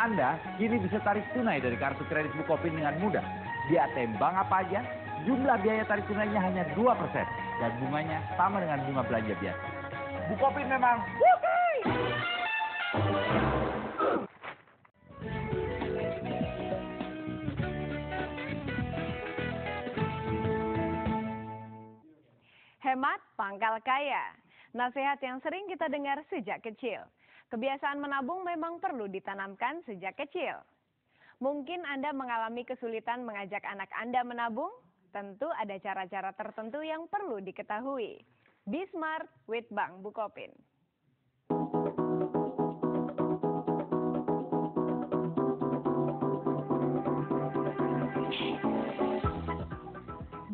Anda kini bisa tarik tunai dari kartu kredit Bukopin dengan mudah. Di ATM bank apa aja, jumlah biaya tarik tunainya hanya 2% dan bunganya sama dengan bunga belanja biasa. Bukopin memang wuhai! Hemat pangkal kaya. Nasihat yang sering kita dengar sejak kecil. Kebiasaan menabung memang perlu ditanamkan sejak kecil. Mungkin Anda mengalami kesulitan mengajak anak Anda menabung? Tentu ada cara-cara tertentu yang perlu diketahui. Be Smart with Bank Bukopin.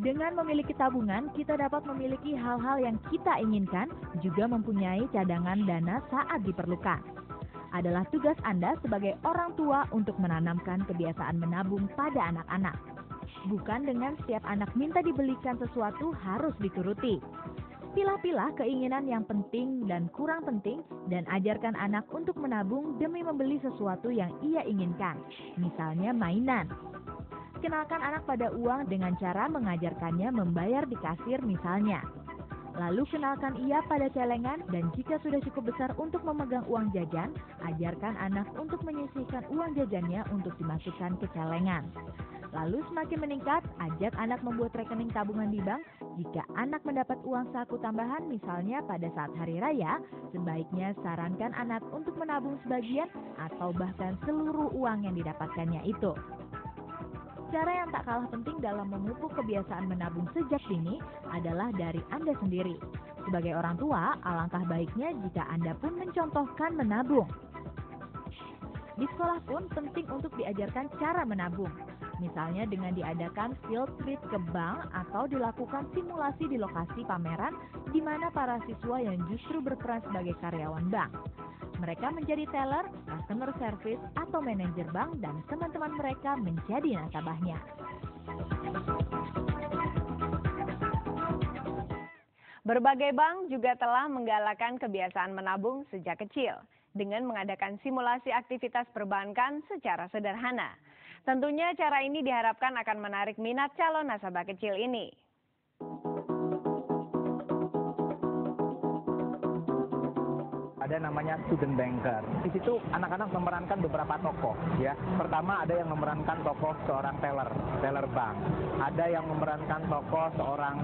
Dengan memiliki tabungan, kita dapat memiliki hal-hal yang kita inginkan, juga mempunyai cadangan dana saat diperlukan. Adalah tugas Anda sebagai orang tua untuk menanamkan kebiasaan menabung pada anak-anak. Bukan dengan setiap anak minta dibelikan sesuatu harus dituruti. Pilah-pilah keinginan yang penting dan kurang penting dan ajarkan anak untuk menabung demi membeli sesuatu yang ia inginkan, misalnya mainan. Kenalkan anak pada uang dengan cara mengajarkannya membayar di kasir misalnya. Lalu kenalkan ia pada celengan dan jika sudah cukup besar untuk memegang uang jajan, ajarkan anak untuk menyisihkan uang jajannya untuk dimasukkan ke celengan. Lalu semakin meningkat, ajak anak membuat rekening tabungan di bank. Jika anak mendapat uang saku tambahan misalnya pada saat hari raya, sebaiknya sarankan anak untuk menabung sebagian atau bahkan seluruh uang yang didapatkannya itu. Cara yang tak kalah penting dalam memupuk kebiasaan menabung sejak dini adalah dari Anda sendiri. Sebagai orang tua, alangkah baiknya jika Anda pun mencontohkan menabung. Di sekolah pun penting untuk diajarkan cara menabung. Misalnya dengan diadakan field trip ke bank atau dilakukan simulasi di lokasi pameran di mana para siswa yang justru berperan sebagai karyawan bank. Mereka menjadi teller, customer service, atau manajer bank dan teman-teman mereka menjadi nasabahnya. Berbagai bank juga telah menggalakkan kebiasaan menabung sejak kecil dengan mengadakan simulasi aktivitas perbankan secara sederhana. Tentunya cara ini diharapkan akan menarik minat calon nasabah kecil ini. Ada namanya student banker. Di situ anak-anak memerankan beberapa tokoh, ya. Pertama ada yang memerankan tokoh seorang teller bank. Ada yang memerankan tokoh seorang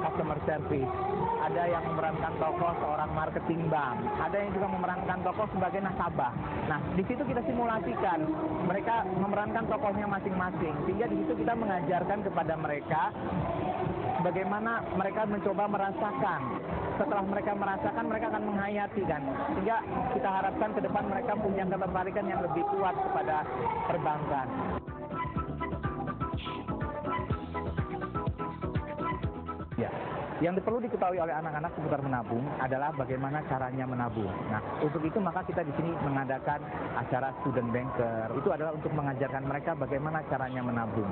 customer service. Ada yang memerankan tokoh seorang marketing bank. Ada yang juga memerankan tokoh sebagai nasabah. Nah, di situ kita simulasikan mereka memerankan tokohnya masing-masing. Sehingga di situ kita mengajarkan kepada mereka bagaimana mereka mencoba merasakan. Setelah mereka merasakan, mereka akan menghayati kan. Sehingga kita harapkan ke depan mereka punya ketertarikan yang lebih kuat kepada perbankan. Ya, yang perlu diketahui oleh anak-anak seputar menabung adalah bagaimana caranya menabung. Nah, untuk itu maka kita di sini mengadakan acara student banker. Itu adalah untuk mengajarkan mereka bagaimana caranya menabung.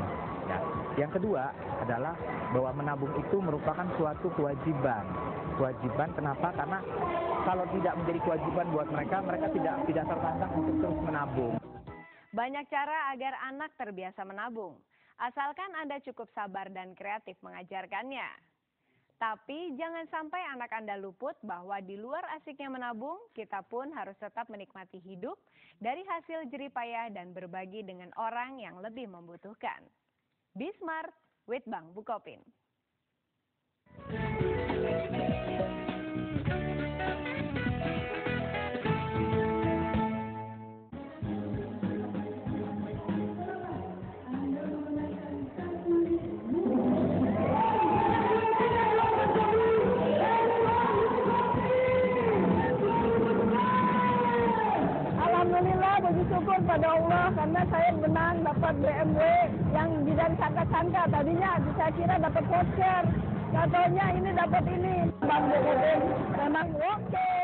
Ya. Yang kedua adalah bahwa menabung itu merupakan suatu kewajiban. Kewajiban kenapa? Karena kalau tidak menjadi kewajiban buat mereka, mereka tidak tertantang untuk terus menabung. Banyak cara agar anak terbiasa menabung, asalkan Anda cukup sabar dan kreatif mengajarkannya. Tapi jangan sampai anak Anda luput bahwa di luar asiknya menabung, kita pun harus tetap menikmati hidup dari hasil jerih payah dan berbagi dengan orang yang lebih membutuhkan. Be Smart with Bank Bukopin. Alhamdulillah, puji syukur pada Allah karena saya menang dapat BMW yang tidak disangka-sangka. Tadinya saya kira dapat voucher, katanya ini dapat ini. Bang Bukopin memang oke.